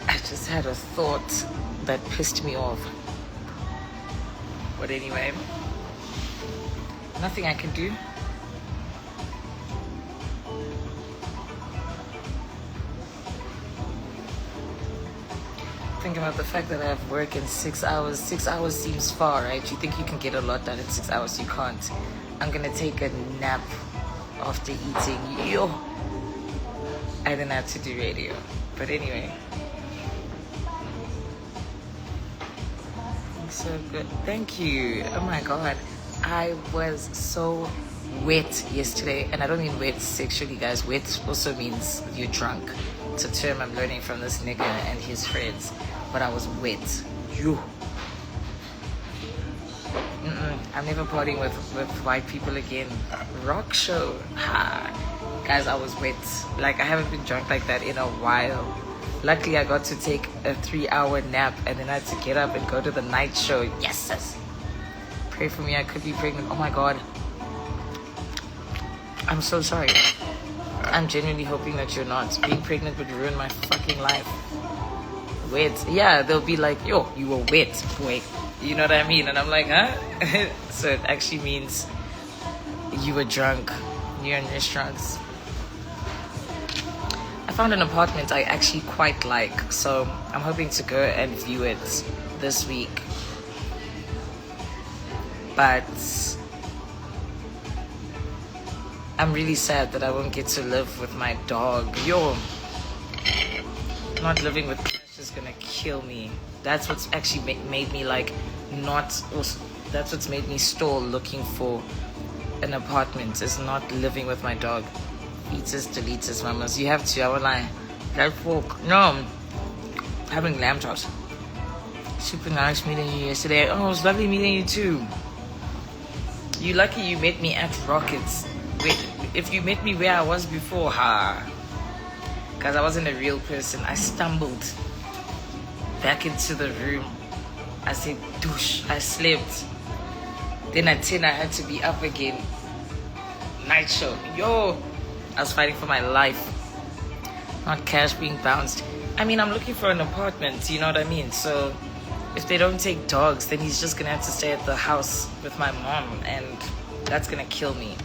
I just had a thought that pissed me off. But anyway, nothing I can do. Think about the fact that I have work in 6 hours. 6 hours seems far, right? You think you can get a lot done in 6 hours. You can't. I'm gonna take a nap after eating. Yo, I didn't have to do radio. But anyway. So good. Thank you. Oh my god. I was so wet yesterday. And I don't mean wet sexually, guys. Wet also means you're drunk. It's a term I'm learning from this nigga and his friends. But I was wet. You. I'm never partying with white people again. Rock show. Ha. Guys, I was wet. Like, I haven't been drunk like that in a while. Luckily, I got to take a 3-hour nap and then I had to get up and go to the night show. Yes, sis. Pray for me, I could be pregnant. Oh my god. I'm so sorry. I'm genuinely hoping that you're not. Being pregnant would ruin my fucking life. Wet. Yeah, they'll be like, yo, you were wet, boy. You know what I mean? And I'm like, huh? So it actually means you were drunk. You're on your drugs. I found an apartment I actually quite like, so I'm hoping to go and view it this week. But I'm really sad that I won't get to live with my dog. Yo, not living with Cash is gonna kill me. That's what's actually made me like not. That's what's made me stall looking for an apartment. Is not living with my dog. Eaters, deleters, mamas. You have to. I won't lie. That pork. No, having lamb chops. Super nice meeting you yesterday. Oh, it was lovely meeting you too. You lucky you met me at Rockets. Wait, if you met me where I was before, because I wasn't a real person. I stumbled back into the room. I said, douche. I slept. Then at 10, I had to be up again. Night show. Yo, I was fighting for my life. Not Cash being bounced. I mean, I'm looking for an apartment, you know what I mean? So if they don't take dogs, then he's just gonna have to stay at the house with my mom, and that's gonna kill me.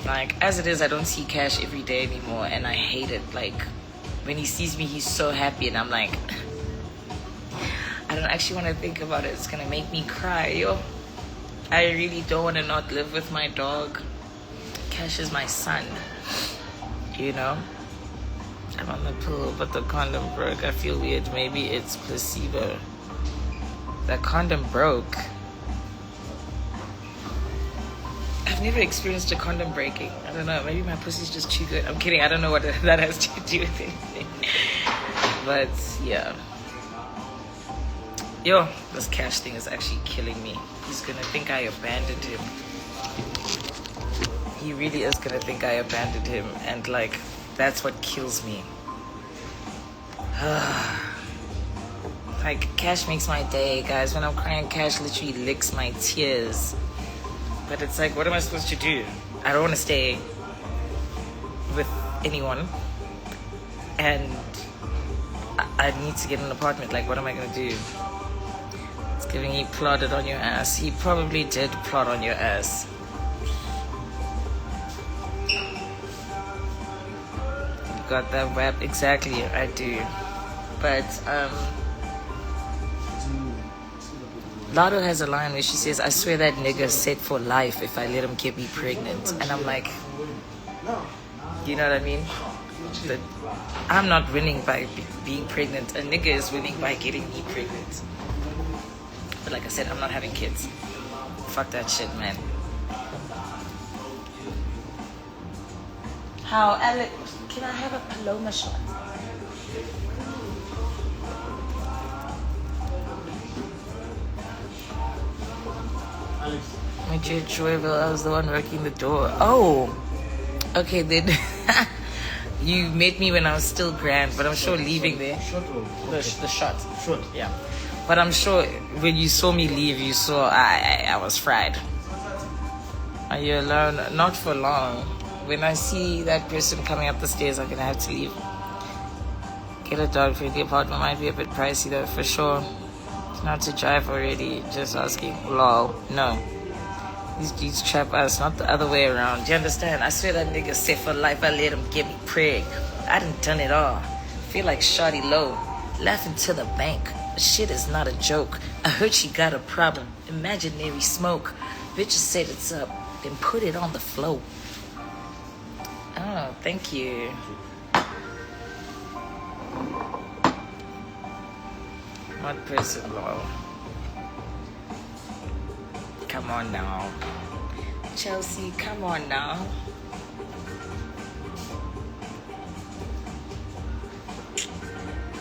Like, as it is, I don't see Cash every day anymore, and I hate it. Like, when he sees me, he's so happy, and I'm like, I don't actually want to think about it. It's gonna make me cry, yo. I really don't want to not live with my dog. Cash is my son, you know? I'm on the pill, but the condom broke. I feel weird. Maybe it's placebo. The condom broke. I've never experienced a condom breaking. I don't know. Maybe my pussy's just too good. I'm kidding. I don't know what that has to do with anything. But yeah. Yo, this Cash thing is actually killing me. He's gonna think I abandoned him. He really is gonna think I abandoned him, and like, that's what kills me. Like, Cash makes my day, guys. When I'm crying, Cash literally licks my tears. But it's like, what am I supposed to do? I don't want to stay with anyone, and I need to get an apartment. Like, what am I gonna do? It's giving he plotted on your ass. He probably did plot on your ass. You got that rap? Exactly, I do. But Lado has a line where she says, I swear that nigga's set for life if I let him get me pregnant. And I'm like, you know what I mean? That I'm not winning by being pregnant. A nigga is winning by getting me pregnant. But like I said, I'm not having kids. Fuck that shit, man. How, Alec, can I have a Paloma shot? My dear Joyville, I was the one working the door. Oh, okay, then. You met me when I was still grand, but I'm sure leaving there. The shot. Short. Yeah. But I'm sure when you saw me leave, you saw I was fried. Are you alone? Not for long. When I see that person coming up the stairs, I'm gonna have to leave. Get a dog-friendly apartment might be a bit pricey though, for sure. It's not to drive already, just asking. Lol, no. These dudes trap us, not the other way around. Do you understand? I swear that nigga said for life I let him get me preg. I done done it all. Feel like Shawty Low, laughing to the bank. Shit is not a joke. I heard she got a problem. Imaginary smoke. Bitches said it's up, then put it on the flow. Oh, thank you. One person, lol. Come on now. Chelsea, come on now.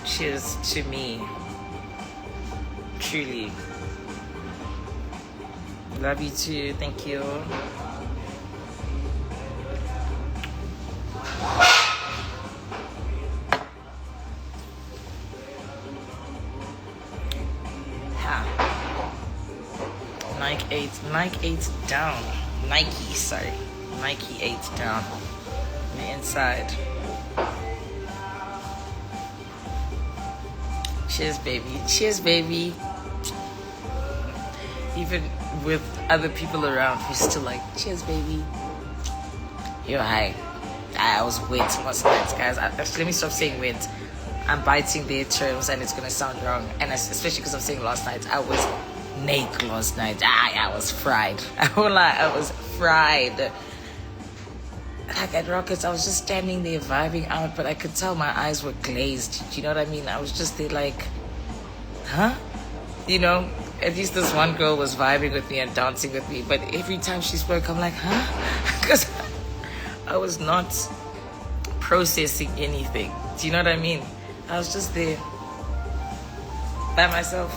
Cheers to me. Truly. Love you too. Thank you. Nike 8 down. Nike 8 down. The inside. Cheers, baby. Cheers, baby. Even with other people around, we're still like, cheers, baby. You're high. I was wet last night, guys. Let me stop saying wet. I'm biting their terms and it's going to sound wrong. And especially because I'm saying last night, I was naked last night. I was fried. I won't lie, I was fried. Like at Rockets, I was just standing there vibing out, but I could tell my eyes were glazed. Do you know what I mean? I was just there like, huh? You know, at least this one girl was vibing with me and dancing with me, but every time she spoke, I'm like, huh? Because I was not processing anything. Do you know what I mean? I was just there by myself,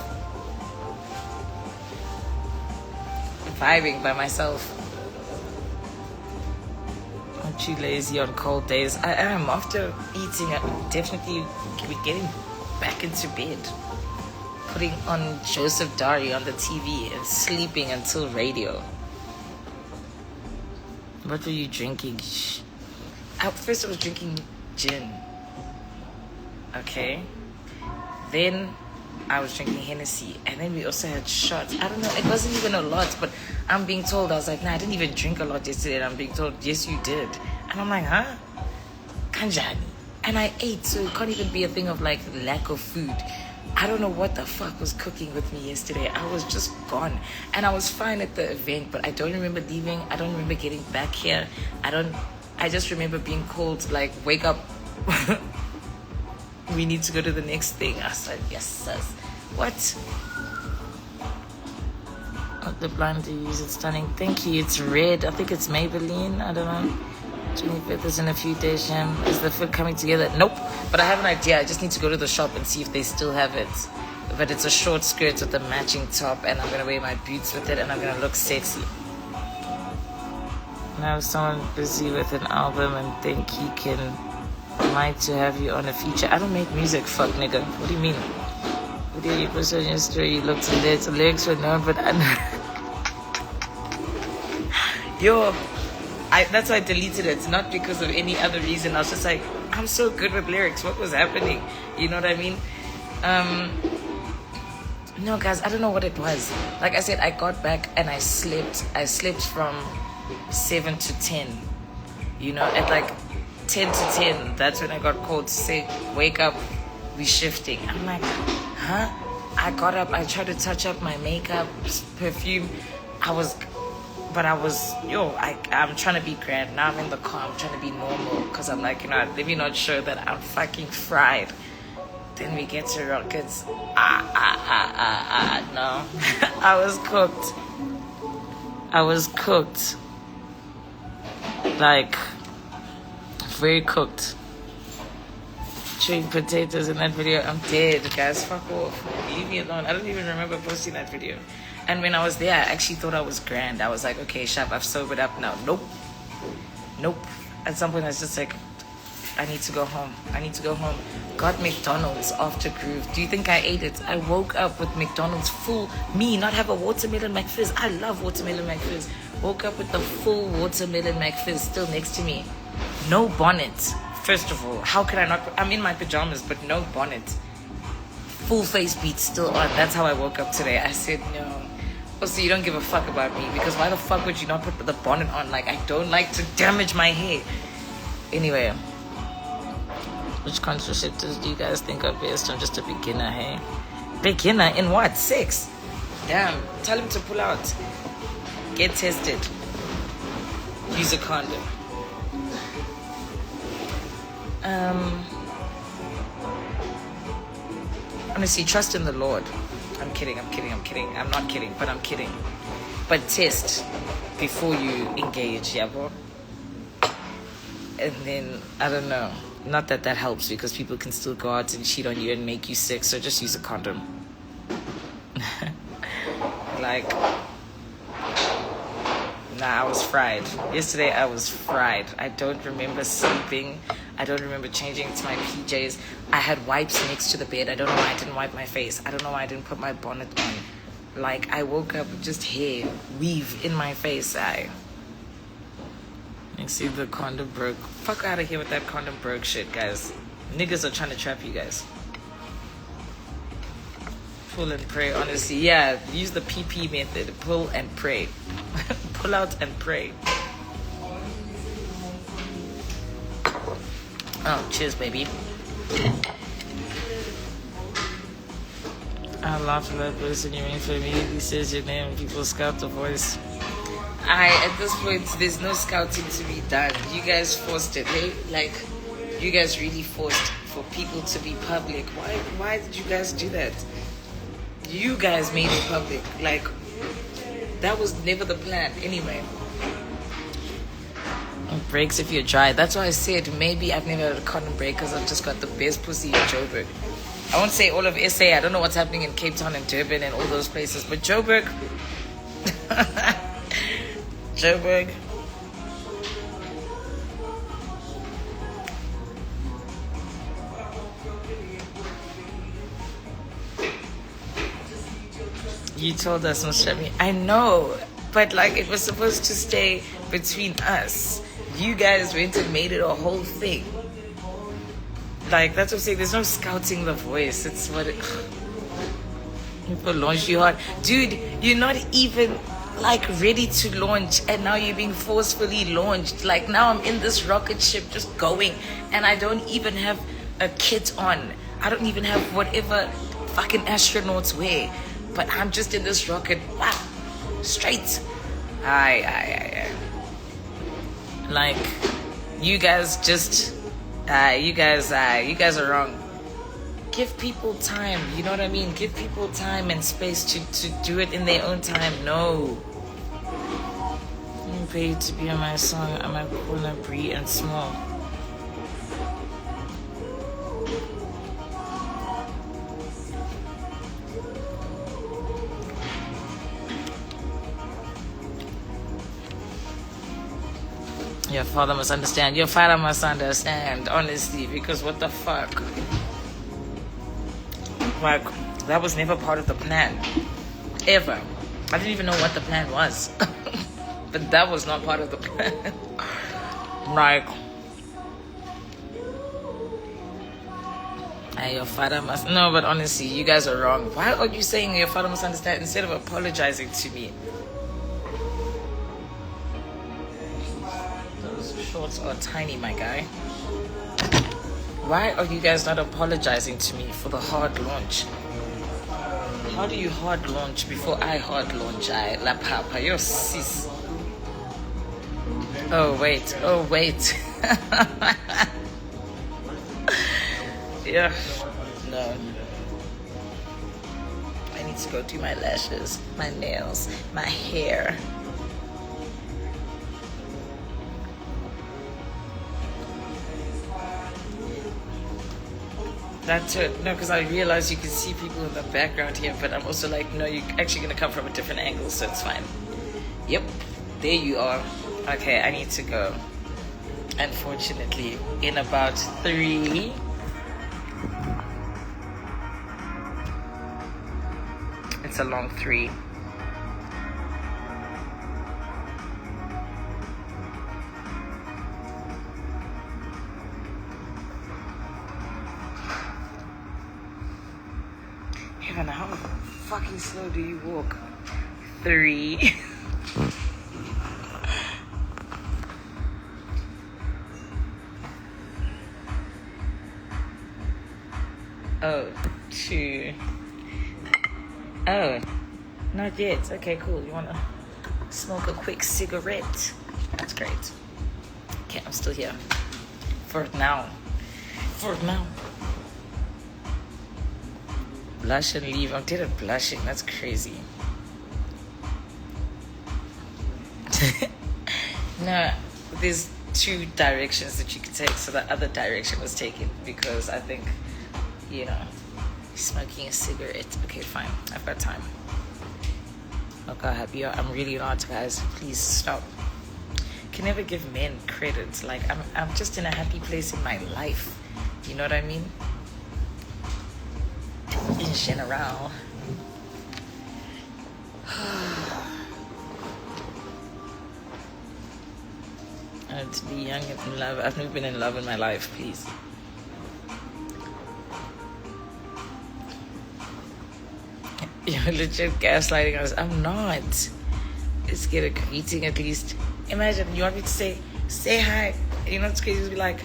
vibing by myself. Aren't you lazy on cold days? I am. After eating, I'm definitely getting back into bed, putting on Joseph Dari on the TV and sleeping until radio. What were you drinking? First I was drinking gin. Okay. Then I was drinking Hennessy. And then we also had shots. I don't know. It wasn't even a lot. But I'm being told. I was like, nah, I didn't even drink a lot yesterday. And I'm being told, yes, you did. And I'm like, huh? Kanjani. And I ate. So it can't even be a thing of like lack of food. I don't know what the fuck was cooking with me yesterday. I was just gone. And I was fine at the event. But I don't remember leaving. I don't remember getting back here. I just remember being called, like, wake up. We need to go to the next thing. I said, yes, sis. What? Oh, the blind to use it, stunning. Thank you. It's red. I think it's Maybelline. I don't know. 25th is in a few days, Sham. Is the fit coming together? Nope. But I have an idea. I just need to go to the shop and see if they still have it. But it's a short skirt with a matching top, and I'm going to wear my boots with it, and I'm going to look sexy. Now someone busy with an album and think he can might to have you on a feature. I don't make music, fuck nigga. What do you mean? What do you post on your story? You looked at it, the lyrics were known, but yo, that's why I deleted it, not because of any other reason. I was just like, I'm so good with lyrics. What was happening? You know what I mean? No, guys, I don't know what it was. Like I said, I got back and I slept. I slept from 7 to 10. You know, at like 10 to 10, that's when I got called to say, wake up, we shifting. I'm like, huh? I got up, I tried to touch up my makeup, perfume. I'm trying to be grand. Now I'm in the car, I'm trying to be normal, because I'm like, you know, let me not show that I'm fucking fried. Then we get to Rockets. No. I was cooked. Like, very cooked. Chewing potatoes in that video. I'm dead, guys. Fuck off. Leave me alone. I don't even remember posting that video. And when I was there, I actually thought I was grand. I was like, okay, Shab, I've sobered up now. Nope. At some point, I was just like, I need to go home. Got McDonald's after Groove. Do you think I ate it? I woke up with McDonald's full. Me, not have a watermelon McFizz. I love watermelon McFizz. Woke up with the full watermelon McFizz still next to me. No bonnet. First of all, how could I not? I'm in my pajamas, but no bonnet. Full face beat still on. That's how I woke up today. I said no. Also, you don't give a fuck about me, because why the fuck would you not put the bonnet on? Like, I don't like to damage my hair. Anyway, which contraceptives do you guys think are best? I'm just a beginner, hey? Beginner in what? Sex? Damn. Tell him to pull out. Get tested. Use a condom. Honestly, trust in the Lord. I'm kidding. I'm not kidding, but I'm kidding. But test before you engage, yeah, bro. And then, I don't know. Not that helps, because people can still go out and cheat on you and make you sick, so just use a condom. Like, I was fried. Yesterday I was fried. I don't remember sleeping. I don't remember changing into my PJs. I had wipes next to the bed. I don't know why I didn't wipe my face. I don't know why I didn't put my bonnet on. Like, I woke up with just hair, weave in my face. You see the condom broke. Fuck out of here with that condom broke shit, guys. Niggas are trying to trap you guys. Pull and pray, honestly. Yeah, use the PP method. Pull and pray. Pull out and pray. Oh, cheers, baby. I laugh at that person you mean for immediately says your name and people scout the voice. At this point, there's no scouting to be done. You guys forced it, hey? Like, you guys really forced for people to be public. Why did you guys do that? You guys made it public. Like, that was never the plan anyway. It breaks if you're dry. That's why I said maybe I've never had a condom break, because I've just got the best pussy in Joburg. I won't say all of SA. I don't know what's happening in Cape Town and Durban and all those places, but Joburg. Joburg. You told us, Shami. I know, but like, it was supposed to stay between us. You guys went and made it a whole thing. Like, that's what I'm saying. There's no scouting the voice. It's what it. People launch you hard, dude. You're not even like ready to launch, and now you're being forcefully launched. Like, now I'm in this rocket ship just going, and I don't even have a kit on. I don't even have whatever fucking astronauts wear. But I'm just in this rocket, wow, straight. Aye. Like, you guys just, you guys are wrong. Give people time, you know what I mean? Give people time and space to do it in their own time. No. I'm paid to be on my song. I'm a corner, Bree and Small. Your father must understand. Your father must understand, honestly, because what the fuck? Like, that was never part of the plan. Ever. I didn't even know what the plan was. But that was not part of the plan. Like, your father must... No, but honestly, you guys are wrong. Why are you saying your father must understand instead of apologizing to me? Shorts are tiny, my guy. Why are you guys not apologizing to me for the hard launch? How do you hard launch before I hard launch? La papa, you're sis. Oh wait. Yeah. No. I need to go do my lashes, my nails, my hair. That's it. No, because I realize you can see people in the background here, but I'm also like, no, you're actually going to come from a different angle, so it's fine. Yep, there you are. Okay, I need to go. Unfortunately, in about 3. It's a long 3. Hannah, how fucking slow do you walk? 3. Oh, 2. Oh, not yet. Okay, cool. You wanna smoke a quick cigarette? That's great. Okay, I'm still here. For now. Blush and leave. I did it blushing. That's crazy. No, there's 2 directions that you could take. So the other direction was taken because I think, smoking a cigarette. Okay, fine. I've got time. Look how happy you are. I'm really not, guys. Please stop. Can never give men credit. Like I'm just in a happy place in my life. You know what I mean? In general. And to be young and in love. I've never been in love in my life, please. You're legit gaslighting us. I'm not. Let's get a greeting at least. Imagine you want me to say hi. And you know what's crazy? Be like,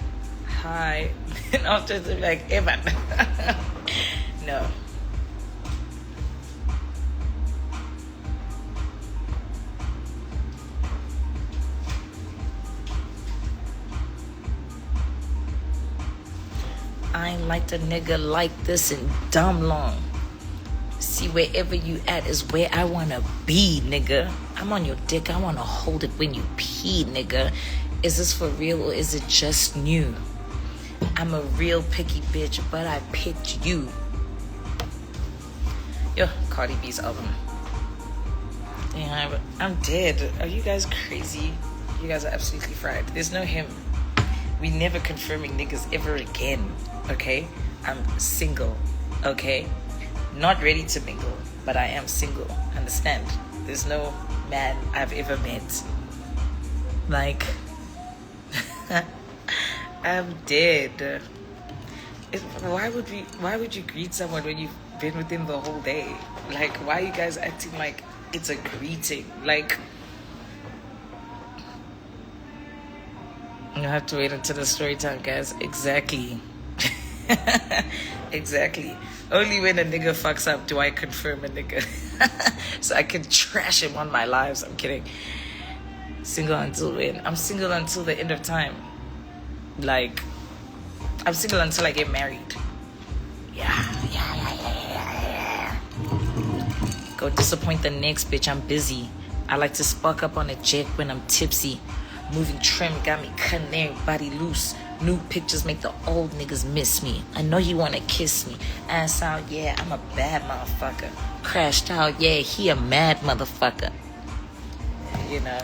hi. And after to be like, Evan. No. I ain't liked a nigga like this in dumb long. See, wherever you at is where I wanna be, nigga. I'm on your dick. I wanna hold it when you pee, nigga. Is this for real or is it just new? I'm a real picky bitch, but I picked you. Yo, Cardi B's album. Damn, I'm dead. Are you guys crazy? You guys are absolutely fried. There's no him. We never confirming niggas ever again, okay? I'm single, okay? Not ready to mingle, but I am single. Understand? There's no man I've ever met. Like, I'm dead. Why would you greet someone when you've been with them the whole day? Like, why are you guys acting like it's a greeting? Like, you have to wait until the story time, guys. Exactly. Exactly. Only when a nigga fucks up do I confirm a nigga. So I can trash him on my lives. I'm kidding. Single until when? I'm single until the end of time. Like, I'm single until I get married. Yeah. Go disappoint the next bitch. I'm busy. I like to spark up on a jet when I'm tipsy. Moving trim got me cutting everybody loose. New pictures make the old niggas miss me. I know you wanna kiss me. Ass out, yeah, I'm a bad motherfucker. Crashed out, yeah, he a mad motherfucker. You know.